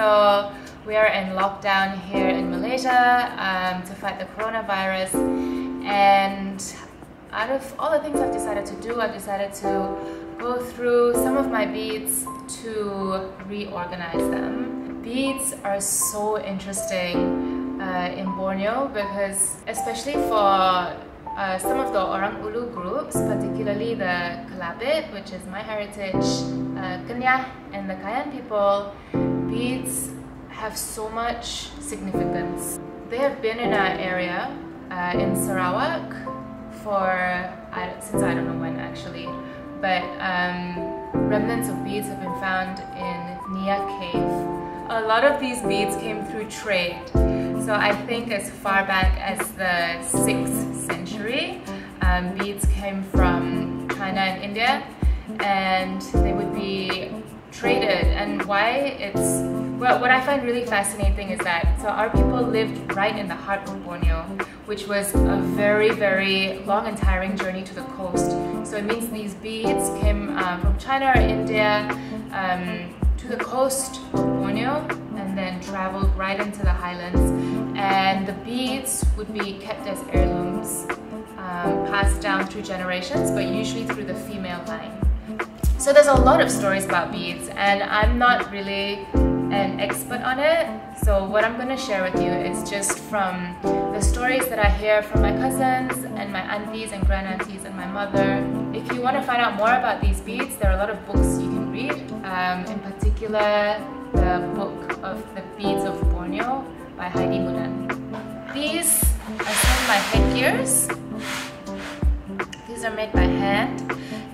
So we are in lockdown here in Malaysia to fight the coronavirus, and out of all the things I've decided to do, I've decided to go through some of my beads to reorganize them. Beads are so interesting in Borneo because, especially for some of the Orang Ulu groups, particularly the Kelabit, which is my heritage, Kenyah and the Kayan people, beads have so much significance. They have been in our area in Sarawak since I don't know when actually, but remnants of beads have been found in Nia Cave. A lot of these beads came through trade. So I think as far back as the 6th century, beads came from China and India, and they would be traded. And what I find really fascinating is that our people lived right in the heart of Borneo, which was a very, very long and tiring journey to the coast. So it means these beads came from China or India to the coast of Borneo and then traveled right into the highlands, and the beads would be kept as heirlooms, passed down through generations, but usually through the female line. So there's a lot of stories about beads, and I'm not really an expert on it, so what I'm going to share with you is just from the stories that I hear from my cousins and my aunties and grand aunties and my mother. If you want to find out more about these beads, there are a lot of books you can read, in particular the book of The Beads of Borneo by Heidi Mudan. These are some of my headgears. These are made by hand,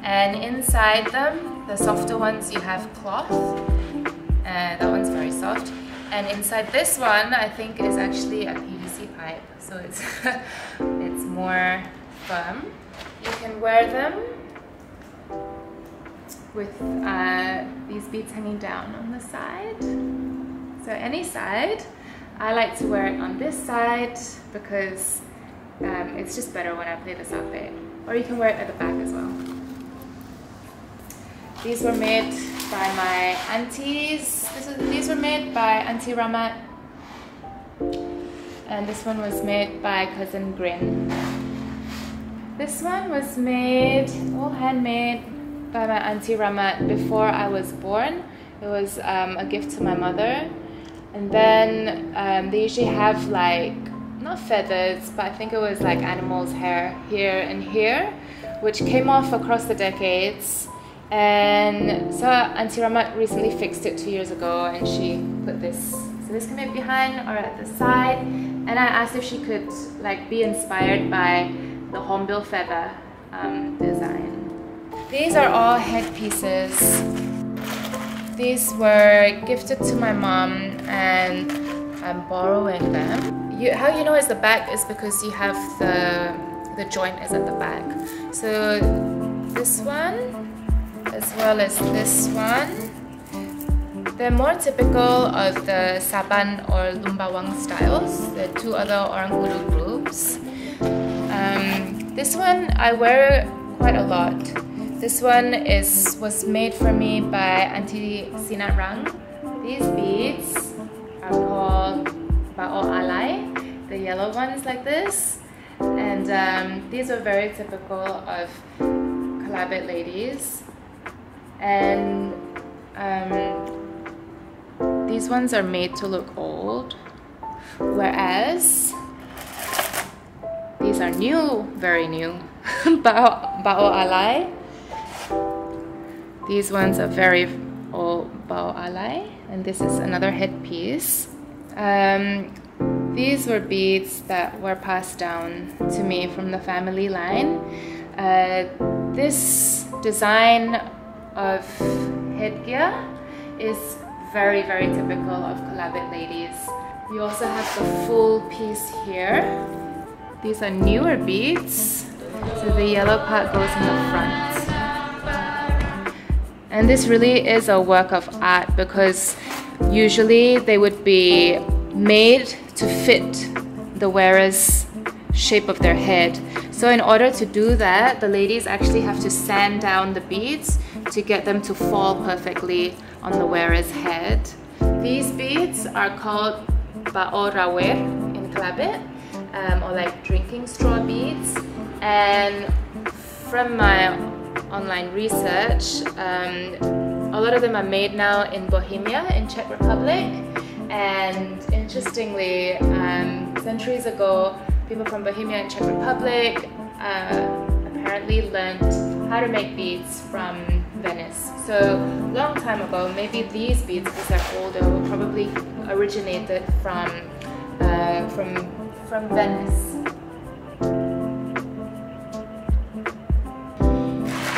and inside them, the softer ones, you have cloth. That one's very soft, and inside this one I think is actually a PVC pipe, so it's it's more firm. You can wear them with these beads hanging down on the side, so any side. I like to wear it on this side because it's just better when I play the sape, or you can wear it at the back as well. These were made by my aunties. These were made by Auntie Ramat, and this one was made by Cousin Grin. This one was made, all handmade, by my Auntie Ramat before I was born. It was a gift to my mother, and then they usually have like, not feathers, but I think it was like animals' hair here and here, which came off across the decades. And so Auntie Ramat recently fixed it 2 years ago, and she put this, so this can be behind or at the side. And I asked if she could like be inspired by the hornbill feather design. These are all headpieces. These were gifted to my mom, and I'm borrowing them. How you know it's the back is because you have the joint is at the back. So this one, as well as this one, they're more typical of the Saban or Lumbawang styles, the two other Orang Ulu groups. This one I wear quite a lot. This one was made for me by Auntie Sinarang. These beads are called Bao Alai, the yellow ones like this, and these are very typical of Kelabit ladies. And these ones are made to look old, whereas these are new, very new. Bao Alai. These ones are very old Bao Alai, and this is another headpiece. These were beads that were passed down to me from the family line. This design of headgear is very, very typical of Kelabit ladies. You also have the full piece here. These are newer beads, so the yellow part goes in the front. And this really is a work of art because usually they would be made to fit the wearer's shape of their head. So in order to do that, the ladies actually have to sand down the beads to get them to fall perfectly on the wearer's head. These beads are called bao rawer in Kelabit, or like drinking straw beads. And from my online research, a lot of them are made now in Bohemia in Czech Republic. And interestingly, centuries ago, people from Bohemia and Czech Republic apparently learned how to make beads from Venice. So long time ago, maybe these beads, because they're older, probably originated from Venice.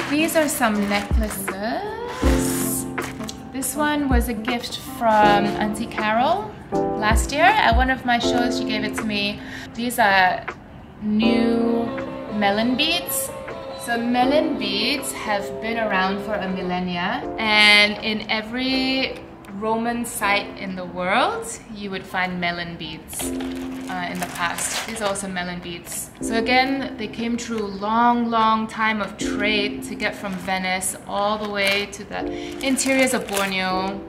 These are some necklaces. This one was a gift from Auntie Carol last year. At one of my shows, she gave it to me. These are new melon beads. So melon beads have been around for a millennia, and in every Roman site in the world, you would find melon beads in the past. These are also melon beads. So again, they came through long time of trade to get from Venice all the way to the interiors of Borneo.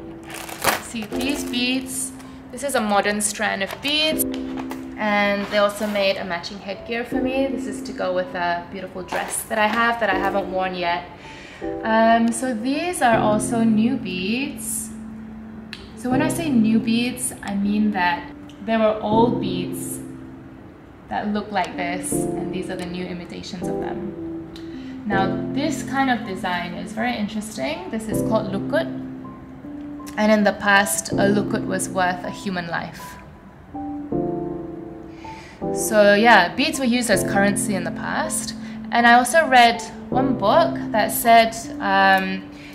See these beads. This is a modern strand of beads. And they also made a matching headgear for me. This is to go with a beautiful dress that I haven't worn yet. So these are also new beads. So when I say new beads, I mean that there were old beads that look like this, and these are the new imitations of them. Now this kind of design is very interesting. This is called lukut. And in the past, a lukut was worth a human life. So yeah, beads were used as currency in the past. And I also read one book that said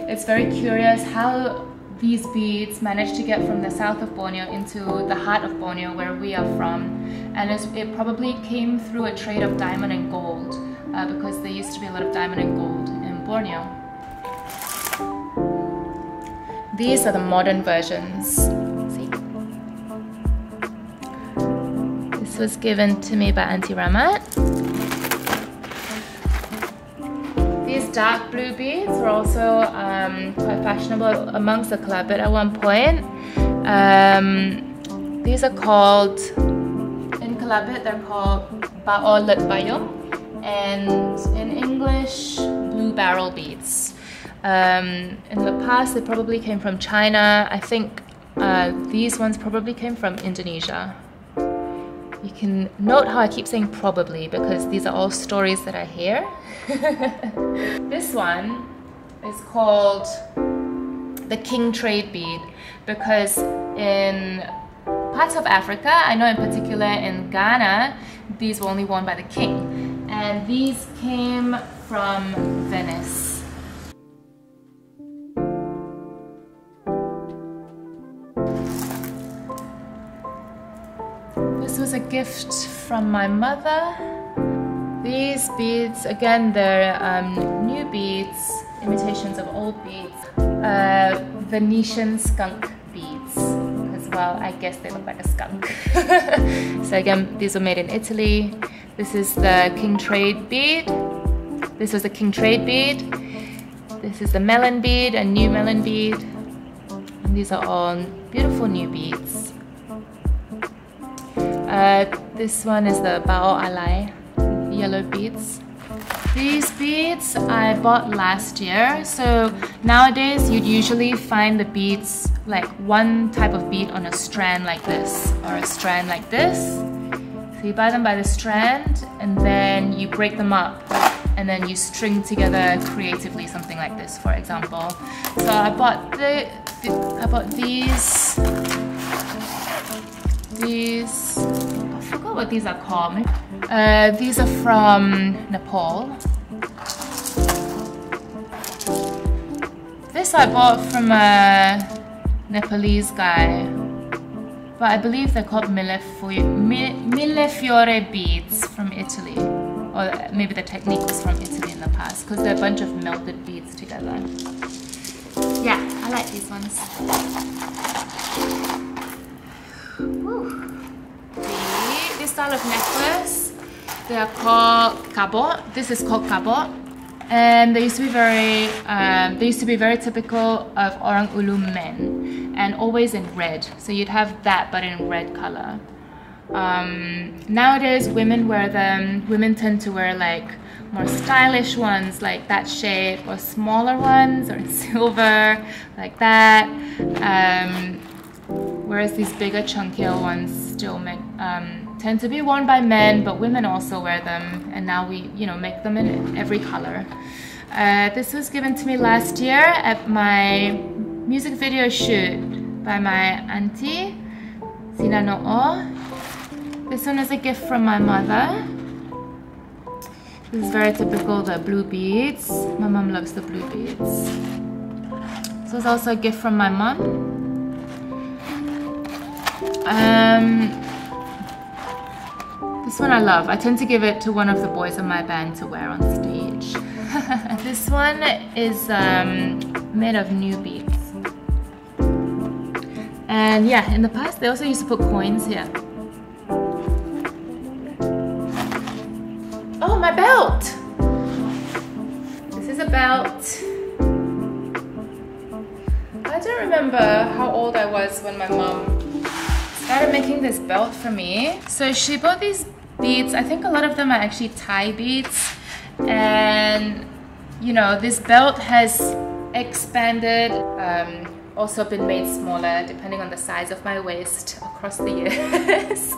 it's very curious how these beads managed to get from the south of Borneo into the heart of Borneo, where we are from. And it probably came through a trade of diamond and gold, because there used to be a lot of diamond and gold in Borneo. These are the modern versions. Was given to me by Auntie Ramat. These dark blue beads were also quite fashionable amongst the club at one point. These are called, in Kelabit, they're called bao let bayum, and in English, blue barrel beads. In the past, they probably came from China. I think these ones probably came from Indonesia. You can note how I keep saying probably, because these are all stories that I hear. This one is called the king trade bead, because in parts of Africa, I know in particular in Ghana, these were only worn by the king. And these came from Venice. This was a gift from my mother. These beads, again, they're new beads, imitations of old beads. Venetian skunk beads as well. I guess they look like a skunk. So again, these were made in Italy. This is the king trade bead. This was the king trade bead. This is the melon bead, a new melon bead. And these are all beautiful new beads. This one is the bao alai, yellow beads. These beads I bought last year. So nowadays you'd usually find the beads like one type of bead on a strand like this, or a strand like this. So you buy them by the strand, and then you break them up, and then you string together creatively something like this, for example. So I bought these. I forgot what these are called. These are from Nepal. This I bought from a Nepalese guy, but I believe they're called millefiore beads from Italy, or maybe the technique was from Italy in the past, because they're a bunch of melted beads together. Yeah, I like these ones. This style of necklace, they are called kabot. This is called kabot. and they used to be very typical of Orang Ulu men, and always in red. So you'd have that, but in red color. Nowadays, women wear them. Women tend to wear like more stylish ones, like that shape, or smaller ones, or in silver, like that. Whereas these bigger, chunkier ones still tend to be worn by men, but women also wear them, and now we, make them in every color. This was given to me last year at my music video shoot by my auntie, Sinano'o. This one is a gift from my mother. This is very typical, the blue beads. My mom loves the blue beads. This was also a gift from my mom. This one I love. I tend to give it to one of the boys in my band to wear on stage. This one is made of new beads. And yeah, in the past they also used to put coins here. Oh, my belt! This is a belt. I don't remember how old I was when my mom started making this belt for me. So she bought these beads. I think a lot of them are actually Thai beads. And this belt has expanded, also been made smaller depending on the size of my waist across the years.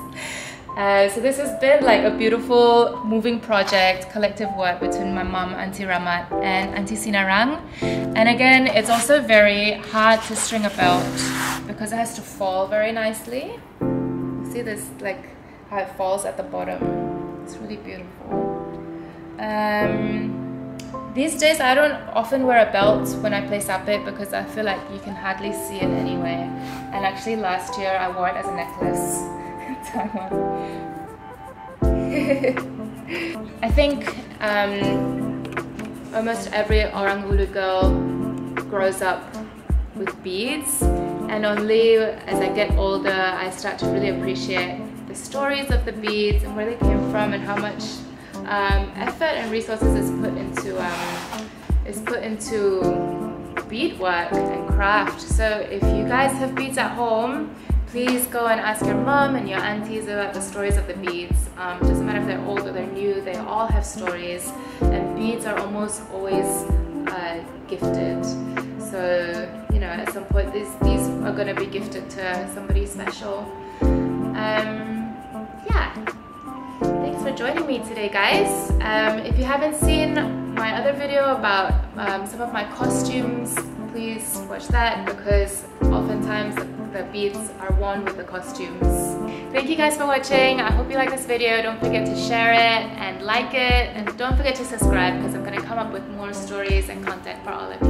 So this has been like a beautiful moving project, collective work between my mom, Auntie Ramat, and Auntie Sinarang. And again, it's also very hard to string a belt because it has to fall very nicely. See this, like how it falls at the bottom. It's really beautiful. These days I don't often wear a belt when I play sapit because I feel like you can hardly see it anyway. And actually last year I wore it as a necklace. I think almost every Orang Ulu girl grows up with beads, and only as I get older I start to really appreciate the stories of the beads and where they came from and how much effort and resources is put into beadwork and craft. So if you guys have beads at home, please go and ask your mom and your aunties about the stories of the beads. Doesn't matter if they're old or they're new, they all have stories, and beads are almost always gifted. So at some point these are going to be gifted to somebody special. Yeah, thanks for joining me today, guys. If you haven't seen my other video about some of my costumes, please watch that because oftentimes the beads are worn with the costumes. Thank you guys for watching. I hope you like this video. Don't forget to share it and like it, and don't forget to subscribe because I'm going to come up with more stories and content for all of you.